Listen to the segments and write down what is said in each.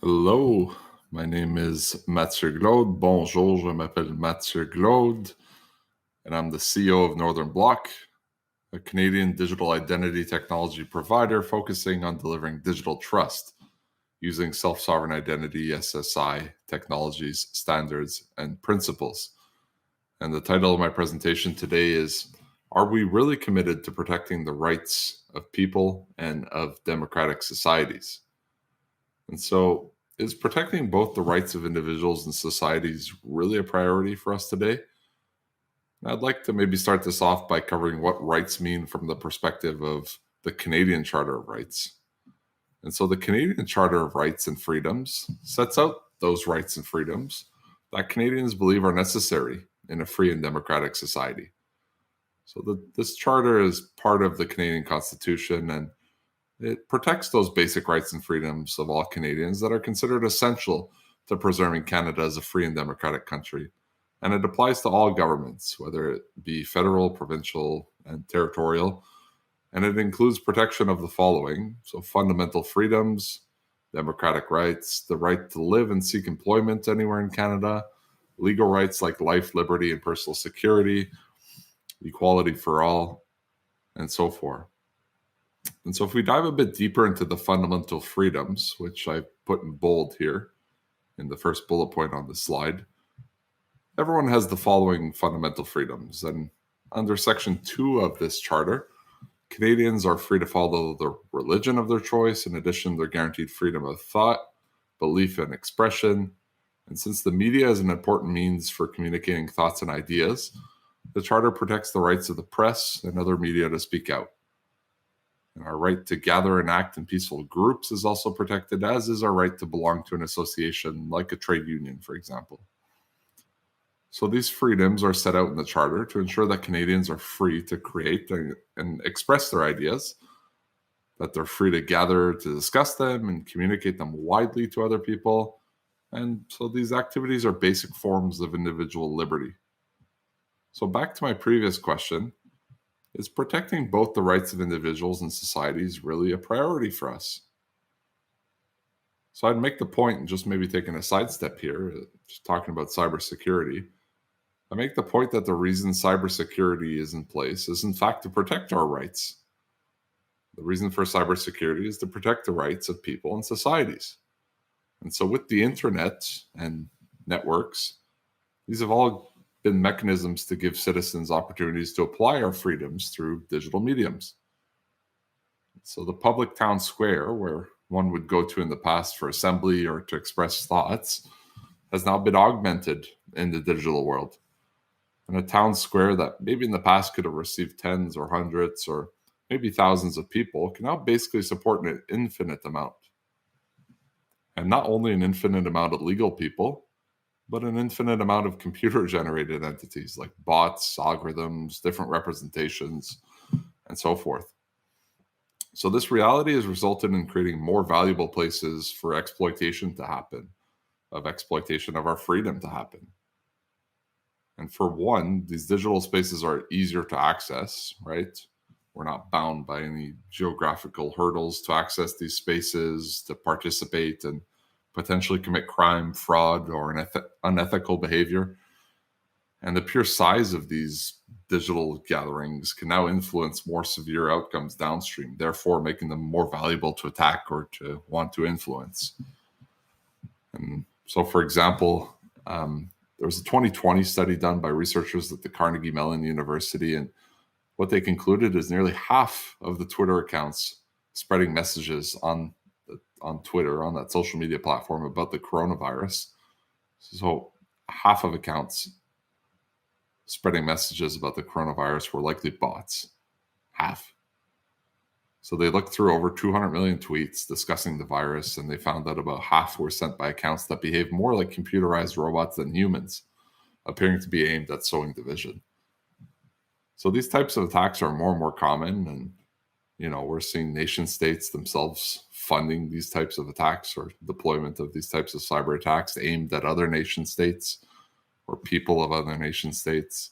Hello, my name is Mathieu Glaude. Bonjour, je m'appelle Mathieu Glaude, and I'm the CEO of Northern Block, a Canadian digital identity technology provider focusing on delivering digital trust using self sovereign identity, SSI technologies, standards, and principles. And the title of my presentation today is Are we really committed to protecting the rights of people and of democratic societies? And so, is protecting both the rights of individuals and societies really a priority for us today? I'd like to maybe start this off by covering what rights mean from the perspective of the Canadian Charter of Rights. And so, the Canadian Charter of Rights and Freedoms sets out those rights and freedoms that Canadians believe are necessary in a free and democratic society. So, this charter is part of the Canadian Constitution, and it protects those basic rights and freedoms of all Canadians that are considered essential to preserving Canada as a free and democratic country. And it applies to all governments, whether it be federal, provincial, and territorial. And it includes protection of the following: so, fundamental freedoms, democratic rights, the right to live and seek employment anywhere in Canada, legal rights like life, liberty, and personal security, equality for all, and so forth. And so, if we dive a bit deeper into the fundamental freedoms, which I've put in bold here in the first bullet point on the slide, everyone has the following fundamental freedoms. And under Section 2 of this charter, Canadians are free to follow the religion of their choice. In addition, they're guaranteed freedom of thought, belief, and expression. And since the media is an important means for communicating thoughts and ideas, the charter protects the rights of the press and other media to speak out. And our right to gather and act in peaceful groups is also protected, as is our right to belong to an association like a trade union, for example. So these freedoms are set out in the Charter to ensure that Canadians are free to create and express their ideas, that they're free to gather to discuss them and communicate them widely to other people. And so these activities are basic forms of individual liberty. So back to my previous question, is protecting both the rights of individuals and societies really a priority for us? So I'd make the point, and just maybe taking a sidestep here, just talking about cybersecurity, I make the point that the reason cybersecurity is in place is in fact to protect our rights. The reason for cybersecurity is to protect the rights of people and societies. And so with the internet and networks, these have all been mechanisms to give citizens opportunities to apply our freedoms through digital mediums. So the public town square, where one would go to in the past for assembly or to express thoughts, has now been augmented in the digital world. And a town square that maybe in the past could have received tens or hundreds or maybe thousands of people can now basically support an infinite amount. And not only an infinite amount of legal people, but an infinite amount of computer-generated entities like bots, algorithms, different representations, and so forth. So this reality has resulted in creating more valuable places for exploitation to happen, of exploitation of our freedom to happen. And for one, these digital spaces are easier to access, right? We're not bound by any geographical hurdles to access these spaces, to participate and potentially commit crime, fraud, or unethical behavior. And the pure size of these digital gatherings can now influence more severe outcomes downstream, therefore making them more valuable to attack or to want to influence. And so, for example, there was a 2020 study done by researchers at the Carnegie Mellon University, and what they concluded is nearly half of the Twitter accounts spreading messages on Twitter, on that social media platform, about the coronavirus. So half of accounts spreading messages about the coronavirus were likely bots. Half. So they looked through over 200 million tweets discussing the virus, and they found that about half were sent by accounts that behave more like computerized robots than humans, appearing to be aimed at sowing division. So these types of attacks are more and more common, and we're seeing nation states themselves funding these types of attacks or deployment of these types of cyber attacks aimed at other nation states or people of other nation states.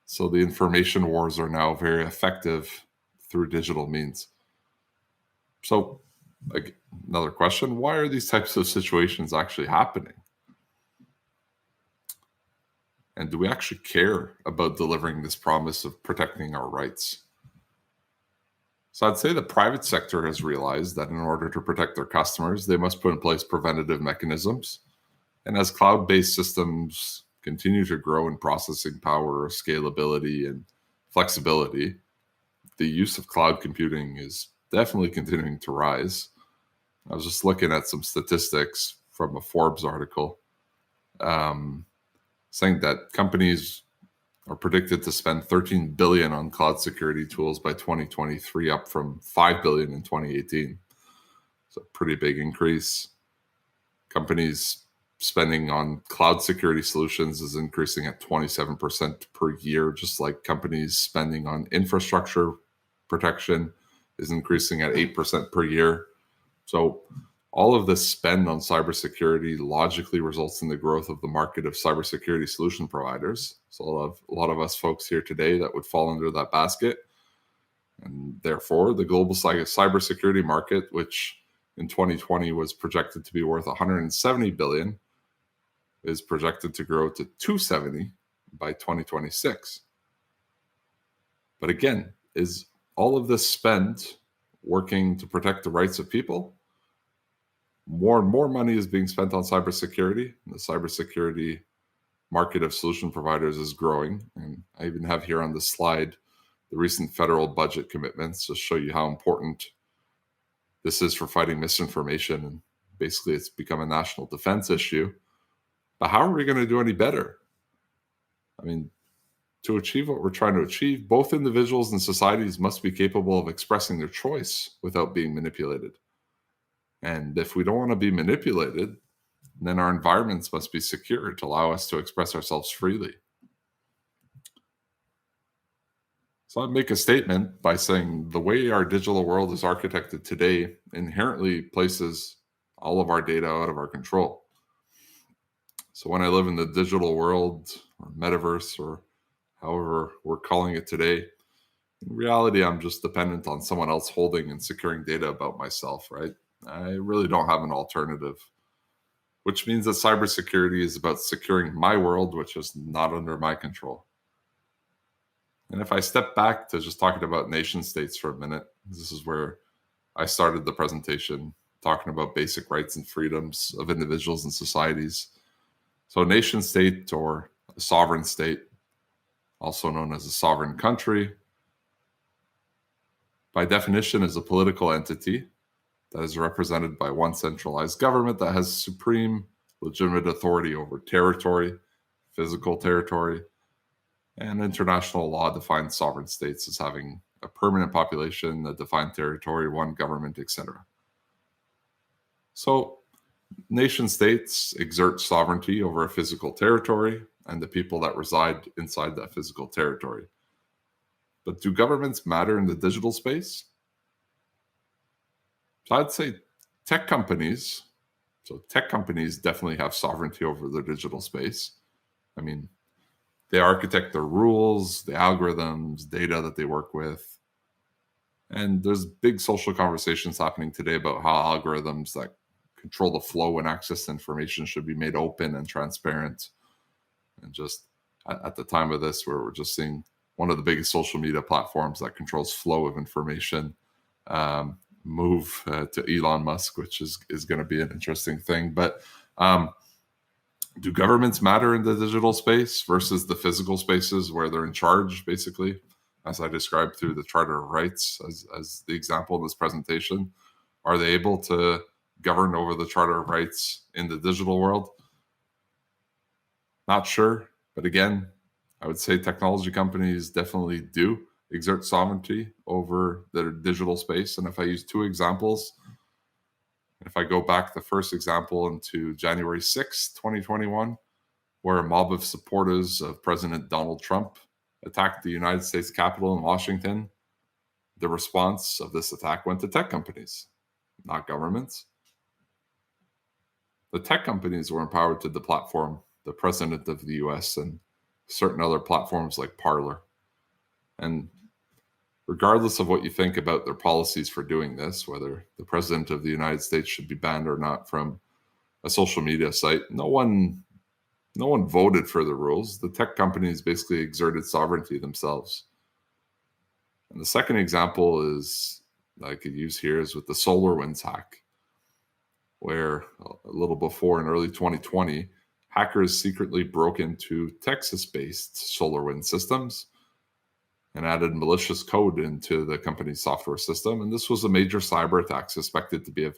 So the information wars are now very effective through digital means. So Like, another question, why are these types of situations actually happening? And do we actually care about delivering this promise of protecting our rights? So I'd say the private sector has realized that in order to protect their customers, they must put in place preventative mechanisms. And as cloud based systems continue to grow in processing power, scalability, and flexibility, the use of cloud computing is definitely continuing to rise. I was just looking at some statistics from a Forbes article um, saying that companies are predicted to spend 13 billion on cloud security tools by 2023, up from 5 billion in 2018. It's a pretty big increase. Companies spending on cloud security solutions is increasing at 27% per year, just like companies spending on infrastructure protection is increasing at 8% per year. So all of this spend on cybersecurity logically results in the growth of the market of cybersecurity solution providers. So a lot of us folks here today that would fall under that basket. And therefore, the global cybersecurity market, which in 2020 was projected to be worth 170 billion, is projected to grow to 270 by 2026. But again, is all of this spend working to protect the rights of people? More and more money is being spent on cybersecurity. The cybersecurity market of solution providers is growing. And I even have here on the slide the recent federal budget commitments to show you how important this is for fighting misinformation. And basically, it's become a national defense issue. But how are we going to do any better? I mean, to achieve what we're trying to achieve, both individuals and societies must be capable of expressing their choice without being manipulated. And if we don't want to be manipulated, then our environments must be secure to allow us to express ourselves freely. So I'd make a statement by saying the way our digital world is architected today inherently places all of our data out of our control. So when I live in the digital world or metaverse or however we're calling it today, in reality, I'm just dependent on someone else holding and securing data about myself, right? I really don't have an alternative, which means that cybersecurity is about securing my world, which is not under my control. And if I step back to just talking about nation states for a minute, this is where I started the presentation, talking about basic rights and freedoms of individuals and societies. So a nation state or a sovereign state, also known as a sovereign country, by definition is a political entity that is represented by one centralized government that has supreme legitimate authority over territory, physical territory, and international law defines sovereign states as having a permanent population, a defined territory, one government, etc. So nation states exert sovereignty over a physical territory and the people that reside inside that physical territory. But do governments matter in the digital space? So I'd say tech companies definitely have sovereignty over their digital space. I mean, they architect their rules, the algorithms, data that they work with. And there's big social conversations happening today about how algorithms that control the flow and access to information should be made open and transparent. And just at the time of this, where we're just seeing one of the biggest social media platforms that controls flow of information move to Elon Musk, which is going to be an interesting thing. But do governments matter in the digital space versus the physical spaces where they're in charge, basically, as I described through the Charter of Rights as the example in this presentation? Are they able to govern over the Charter of Rights in the digital world? Not sure. But again, I would say technology companies definitely do exert sovereignty over their digital space. And if I use two examples, if I go back the first example into January 6th, 2021, where a mob of supporters of President Donald Trump attacked the United States Capitol in Washington, the response of this attack went to tech companies, not governments. The tech companies were empowered to deplatform the president of the US and certain other platforms like Parler. And regardless of what you think about their policies for doing this, whether the president of the United States should be banned or not from a social media site, no one voted for the rules. The tech companies basically exerted sovereignty themselves. And the second example is that I could use here is with the SolarWinds hack, where a little before in early 2020, hackers secretly broke into Texas-based SolarWinds systems and added malicious code into the company's software system. And this was a major cyber attack suspected to be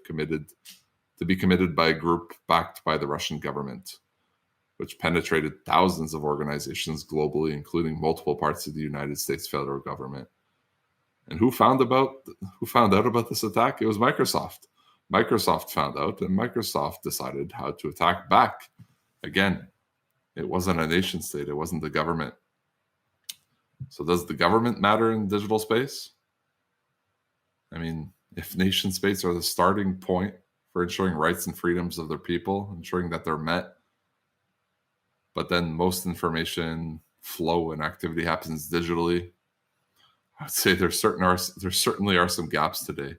committed by a group backed by the Russian government, which penetrated thousands of organizations globally, including multiple parts of the United States federal government. And who found out about this attack? It was Microsoft. Microsoft found out, and Microsoft decided how to attack back. Again, it wasn't a nation state, it wasn't the government. So does the government matter in digital space? I mean, if nation states are the starting point for ensuring rights and freedoms of their people, ensuring that they're met, but then most information flow and activity happens digitally, I'd say there certainly are some gaps today.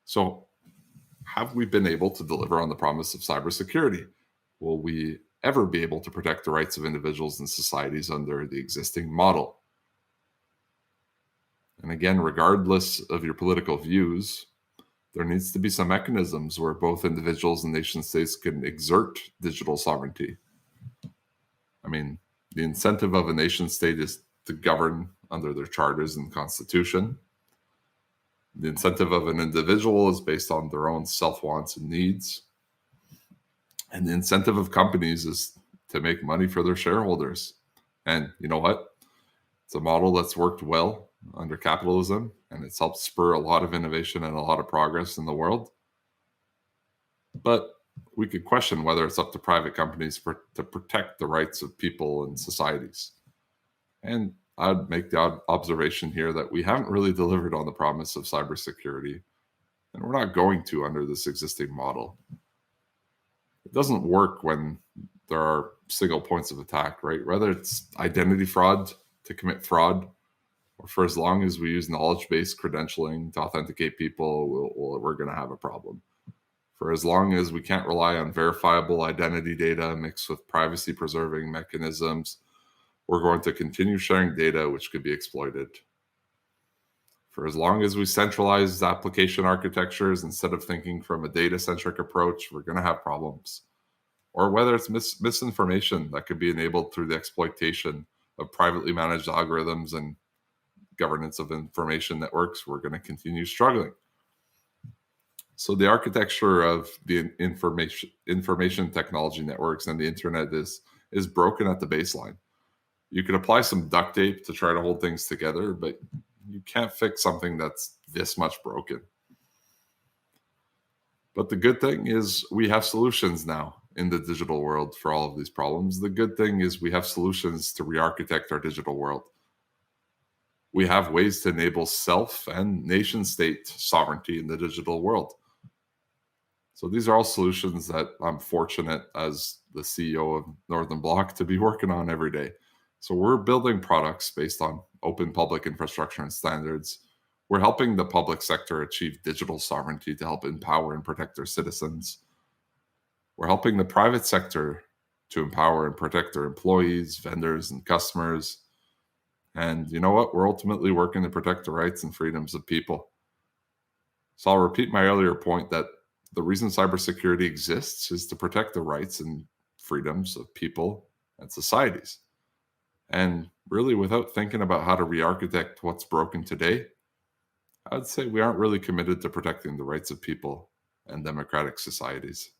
So have we been able to deliver on the promise of cybersecurity? Will we ever be able to protect the rights of individuals and societies under the existing model? And again, regardless of your political views, there needs to be some mechanisms where both individuals and nation states can exert digital sovereignty. I mean, the incentive of a nation state is to govern under their charters and constitution. The incentive of an individual is based on their own self-wants and needs. And the incentive of companies is to make money for their shareholders. And you know what? It's a model that's worked well under capitalism, and it's helped spur a lot of innovation and a lot of progress in the world. But we could question whether it's up to private companies to protect the rights of people and societies. And I'd make the observation here that we haven't really delivered on the promise of cybersecurity, and we're not going to under this existing model. It doesn't work when there are single points of attack, right? Whether it's identity fraud to commit fraud, or for as long as we use knowledge-based credentialing to authenticate people, we're going to have a problem. For as long as we can't rely on verifiable identity data mixed with privacy-preserving mechanisms, we're going to continue sharing data which could be exploited. For as long as we centralize application architectures instead of thinking from a data-centric approach, we're going to have problems. Or whether it's misinformation that could be enabled through the exploitation of privately managed algorithms and governance of information networks, we're going to continue struggling. So the architecture of the information technology networks and the internet is broken at the baseline. You could apply some duct tape to try to hold things together, but you can't fix something that's this much broken. But the good thing is we have solutions now in the digital world for all of these problems. The good thing is we have solutions to re-architect our digital world. We have ways to enable self and nation state sovereignty in the digital world. So these are all solutions that I'm fortunate as the CEO of Northern Block to be working on every day. So we're building products based on open public infrastructure and standards. We're helping the public sector achieve digital sovereignty to help empower and protect their citizens. We're helping the private sector to empower and protect their employees, vendors, and customers. And you know what? We're ultimately working to protect the rights and freedoms of people. So I'll repeat my earlier point that the reason cybersecurity exists is to protect the rights and freedoms of people and societies. And really, without thinking about how to re-architect what's broken today, I'd say we aren't really committed to protecting the rights of people and democratic societies.